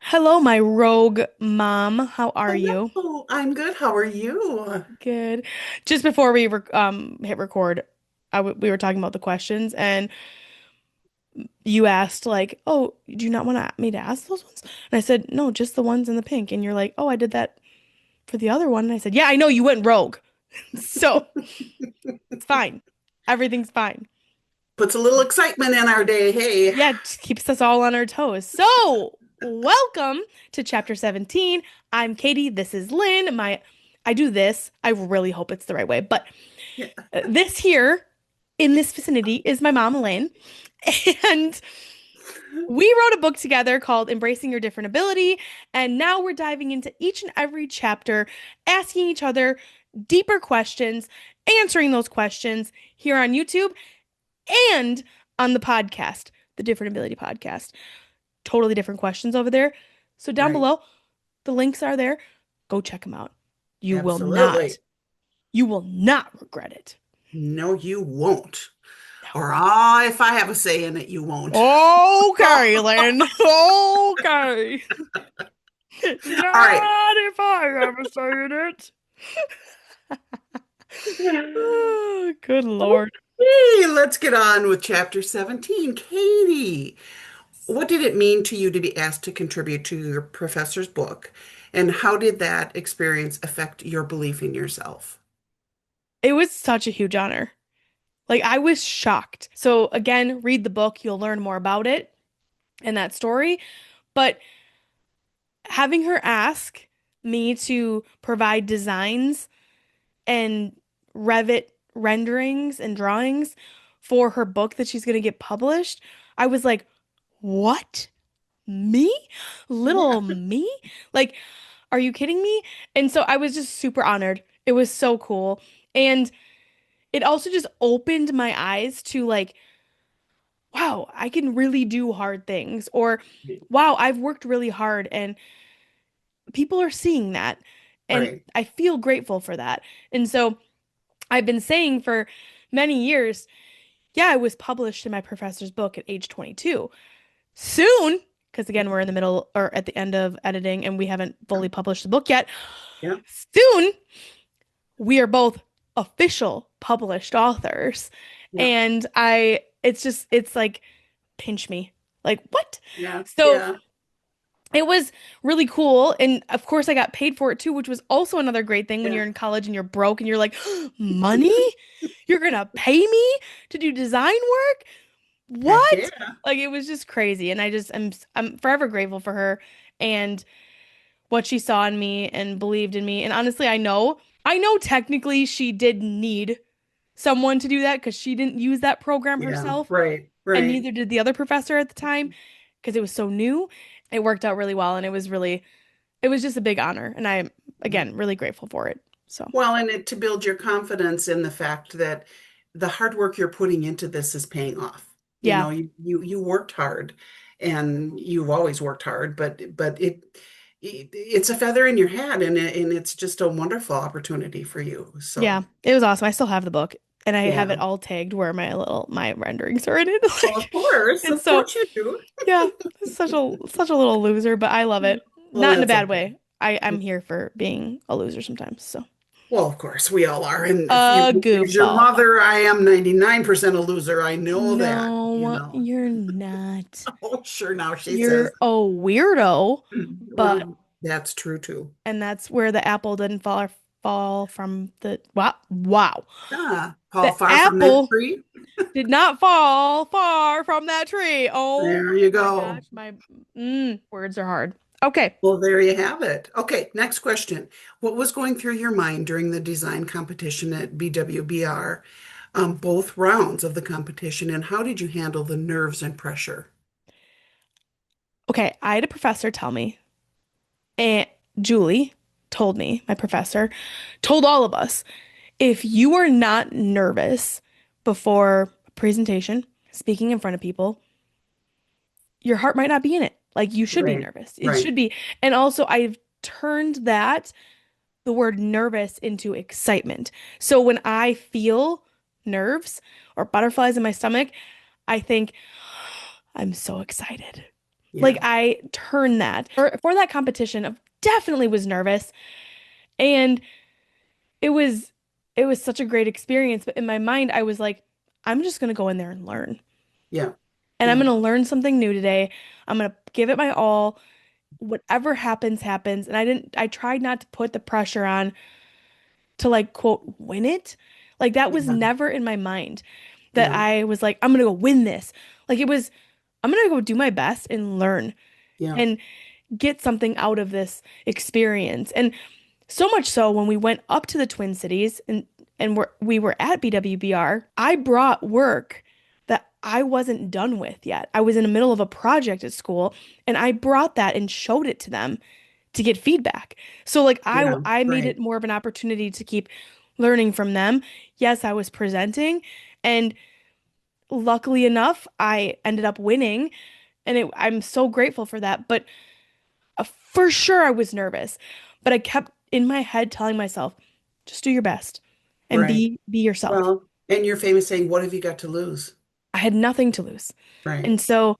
Hello, my rogue mom. How are you? Hello, I'm good. How are you? Good. Just before we hit record, we were talking about the questions, and you asked like, "Oh, do you not want me to ask those ones?" And I said, "No, just the ones in the pink." And you're like, "Oh, I did that for the other one." And I said, "Yeah, I know you went rogue, so it's fine. Everything's fine." Puts a little excitement in our day. Hey. Yeah, it just keeps us all on our toes. So, welcome to chapter 17. I'm Katie. This is Lynn. I do this. I really hope it's the right way, but Yeah, this here in this vicinity is my mom, Lynn. And we wrote a book together called Embracing Your Different Ability. And now we're diving into each and every chapter, asking each other deeper questions, answering those questions here on YouTube and on the podcast, the Different Ability Podcast. Totally different questions over there. So down right. below, the links are there. Go check them out. You will not, Absolutely. you will not regret it. No, you won't. No. Or if I have a say in it, you won't. Okay, All Lynn. Okay. right. Not if I have a say in it. Oh, good Lord. Okay, let's get on with chapter 17. Katie, what did it mean to you to be asked to contribute to your professor's book? And how did that experience affect your belief in yourself? It was such a huge honor. Like, I was shocked. So, again, read the book. You'll learn more about it and that story. But having her ask me to provide designs and Revit renderings and drawings for her book that she's going to get published, I was like, what? Me? Yeah, Little me? Like, are you kidding me? And so I was just super honored. It was so cool. And it also just opened my eyes to like, wow, I can really do hard things. Or, wow, I've worked really hard and people are seeing that. And right. I feel grateful for that. And so I've been saying for many years, yeah, I was published in my professor's book at age 22. Soon, because again, we're in the middle or at the end of editing and we haven't fully published the book yet. Yeah, Soon, we are both official published authors. yeah, And it's like, pinch me. Like, what? yeah, So yeah, it was really cool. And of course, I got paid for it too, which was also another great thing when yeah. you're in college and you're broke and you're like, money? You're gonna pay me to do design work? Heck What? yeah. Like it was just crazy. And I'm forever grateful for her and what she saw in me and believed in me. And honestly, I know technically she did need someone to do that because she didn't use that program Yeah, herself, right, and right. neither did the other professor at the time because it was so new. It worked out really well, and it was just a big honor, and I'm again really grateful for it. So, Well, and to build your confidence in the fact that the hard work you're putting into this is paying off. You yeah. know, you worked hard and you've always worked hard, but it's a feather in your hat and it's just a wonderful opportunity for you. Yeah, So, it was awesome. I still have the book and I have yeah. it all tagged where my renderings are in it. Well, Like, and of so course you do. yeah, such a little loser, but I love it. Well, Not in a that's bad okay. way. I'm here for being a loser sometimes. So Well, of course, we all are. And if a as your goofball. mother, I am 99% a loser. I know that, you No, know. you're not. Oh, sure, now she says. You're a weirdo, but Well, that's true too. and that's where the apple didn't fall from the wow. Ah, Paul, The far from that apple tree. did not fall far from that tree. Oh There you my go. gosh, my words are hard. Okay. Well, there you have it. Okay, next question. What was going through your mind during the design competition at BWBR, both rounds of the competition, and how did you handle the nerves and pressure? Okay, I had a professor tell me, and Julie told me, my professor told all of us, if you are not nervous before a presentation, speaking in front of people, your heart might not be in it. Like you should be Right, nervous. It right. should be. And also, I've turned the word nervous into excitement. So when I feel nerves or butterflies in my stomach, I think I'm so excited. Like Yeah. I turned that for that competition. I definitely was nervous, and it was it was such a great experience. But in my mind, I was like, I'm just gonna go in there and learn, Yeah. and I'm Yeah. gonna learn something new today. I'm gonna give it my all. Whatever happens, happens. And I tried not to put the pressure on to like quote win it. Like that was Yeah. never in my mind that Yeah. I was like, I'm gonna go win this. Like it was, I'm gonna go do my best and learn Yeah. and get something out of this experience. And so much so when we went up to the Twin Cities and we were at BWBR, I brought work that I wasn't done with yet. I was in the middle of a project at school and I brought that and showed it to them to get feedback. So like Yeah. I made it Right. more of an opportunity to keep learning from them. Yes, I was presenting and luckily enough, I ended up winning and I'm so grateful for that. But for sure I was nervous, but I kept in my head telling myself, just do your best and Right. be yourself. Well, and your famous saying, what have you got to lose? I had nothing to lose. Right. And so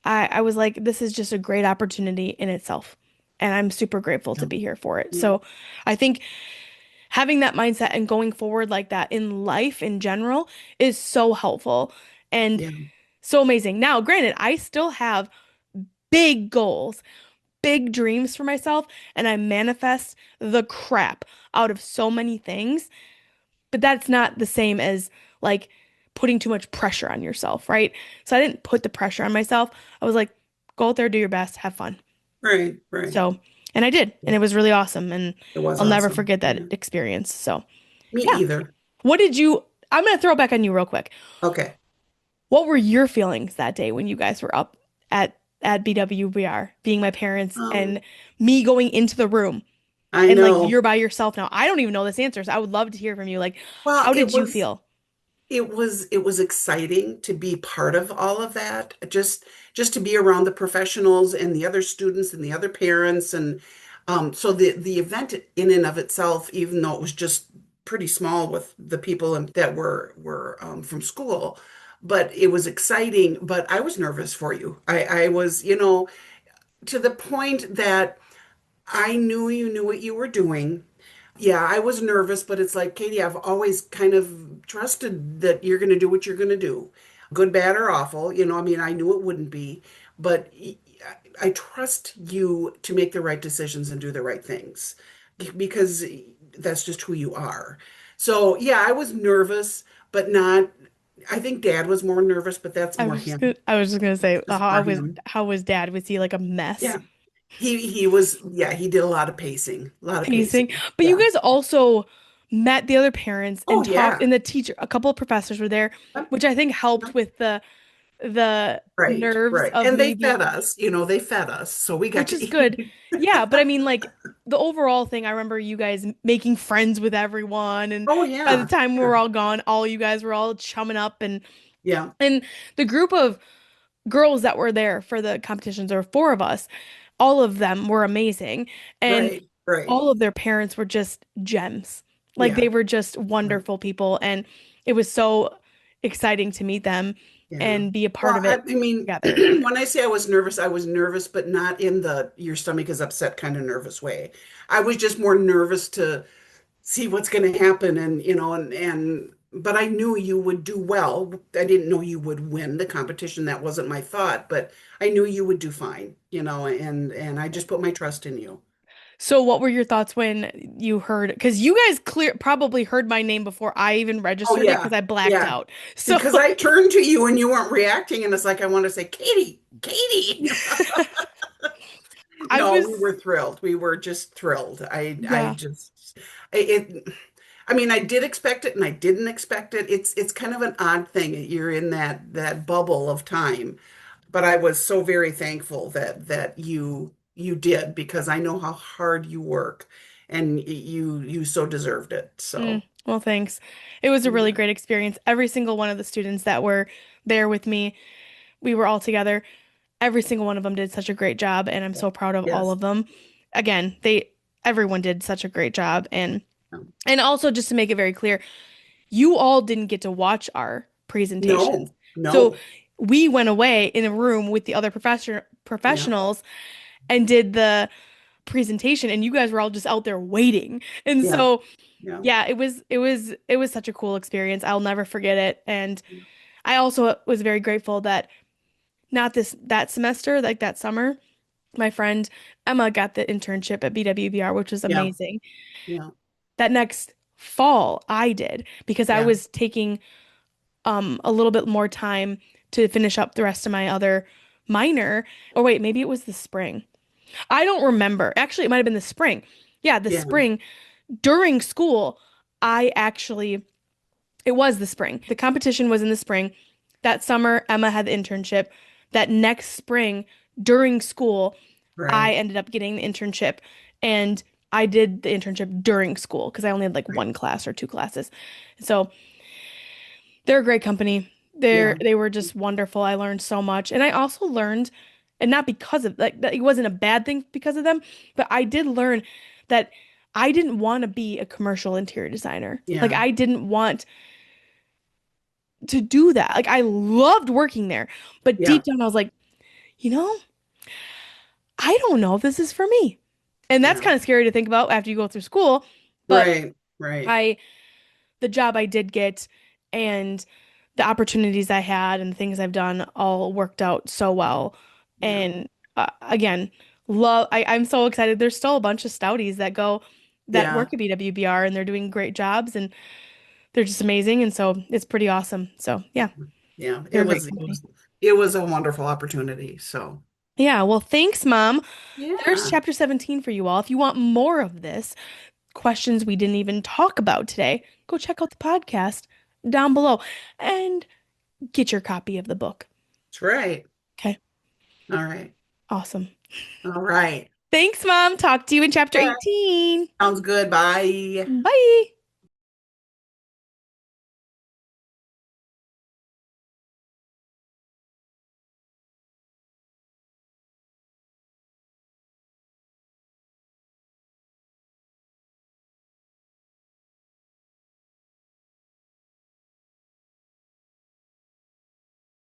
I was like, this is just a great opportunity in itself. And I'm super grateful to Yeah. be here for it. Yeah. So I think having that mindset and going forward like that in life in general is so helpful and Yeah. so amazing. Now, granted, I still have big goals, big dreams for myself, and I manifest the crap out of so many things, but that's not the same as like putting too much pressure on yourself, right? So I didn't put the pressure on myself. I was like, go out there, do your best, have fun. Right. Right. So, and I did, and it was really awesome, and It was I'll never awesome. forget that Yeah. experience. So, Me yeah. either. What did you, I'm gonna throw it back on you real quick. Okay. What were your feelings that day when you guys were up at BWBR, being my parents Um, and me going into the room I and like know. you're by yourself now? I don't even know this answer, so I would love to hear from you. Like, Well, how did you feel? it was exciting to be part of all of that. Just to be around the professionals and the other students and the other parents and so the event in and of itself, even though it was just pretty small with the people that were from school, but it was exciting. But I was nervous for you. I was, to the point that I knew you knew what you were doing. Yeah, I was nervous, but it's like, Katie, I've always kind of trusted that you're going to do what you're going to do. Good, bad, or awful. I mean, I knew it wouldn't be, but I trust you to make the right decisions and do the right things because that's just who you are. So, yeah, I was nervous, but not, I think Dad was more nervous, but that's more him. I was just gonna That's say just more him. how was dad? Was he like a mess Yeah. He was, yeah, he did a lot of pacing, a lot of pacing? pacing. But you Yeah. guys also met the other parents Oh, and talked, yeah. and the teacher, a couple of professors were there, which I think helped with the Right, nerves right. of And me they fed being, us, they fed us, so we got which to is good. eat. Yeah, but I mean, like the overall thing, I remember you guys making friends with everyone, and Oh, by the yeah. time we Yeah. were all gone, all you guys were all chumming up, Yeah. and the group of girls that were there for the competitions, there were four of us, all of them were amazing, and Right, right. all of their parents were just gems. Like Yeah. they were just Yeah. wonderful people, and it was so exciting to meet them Yeah. and be a part Well, of I, it I mean, together. when I say I was nervous, but not in the your stomach is upset kind of nervous way. I was just more nervous to see what's going to happen and but I knew you would do well. I didn't know you would win the competition. That wasn't my thought, but I knew you would do fine, and I just put my trust in you. So what were your thoughts when you heard, because you guys probably heard my name before I even Oh registered it because yeah. I blacked Yeah. out. So Because I turned to you and you weren't reacting and it's like I want to say, Katie, Katie. I No, we was, were thrilled. We were just thrilled. I yeah. just it I mean, I did expect it and I didn't expect it. It's kind of an odd thing. You're in that bubble of time. But I was so very thankful that you did because I know how hard you work and you so deserved it. So, Well, thanks. It was a really yeah. great experience. Every single one of the students that were there with me, we were all together. Every single one of them did such a great job, and I'm so proud of all Yes. of them. Again, everyone did such a great job, No. and also just to make it very clear, you all didn't get to watch our presentations. No. So No. we went away in a room with the other Yeah. professionals and did the presentation, and you guys were all just out there waiting. And Yeah. so, Yeah. yeah, it was such a cool experience. I'll never forget it. And I also was very grateful that not this that semester, like that summer, my friend Emma got the internship at BWBR, which was Yeah. amazing. Yeah. That next fall, I did because I Yeah. was taking a little bit more time to finish up the rest of my other minor. Or wait, maybe it was the spring. I don't remember. Actually, it might have been the spring. Yeah, the Yeah. spring during school, I actually it was the spring. The competition was in the spring. That summer, Emma had the internship. That next spring, during school, I Right. ended up getting the internship. And I did the internship during school because I only had like Right. one class or two classes. So they're a great company. Yeah. They were just wonderful. I learned so much. And I also learned, and not because of like that it wasn't a bad thing because of them, but I did learn that I didn't want to be a commercial interior designer. Like Yeah. I didn't want to do that. Like I loved working there, but Yeah. deep down I was like, you know, I don't know if this is for me. And that's Yeah. kind of scary to think about after you go through school, but Right. Right. I the job I did get and the opportunities I had and the things I've done all worked out so well. Yeah. And again, I'm so excited. There's still a bunch of Stouties that Yeah. work at BWBR and they're doing great jobs and they're just amazing. And so it's pretty awesome. So yeah, Yeah. they're It a great was, company. it was a wonderful opportunity. So, Yeah, well, thanks, Mom. There's yeah, chapter 17 for you all. If you want more of this, questions we didn't even talk about today, go check out the podcast down below and get your copy of the book. that's right. Okay, All right. awesome. All right. Thanks, Mom. Talk to you in chapter All right. 18. Sounds good. Bye. Bye.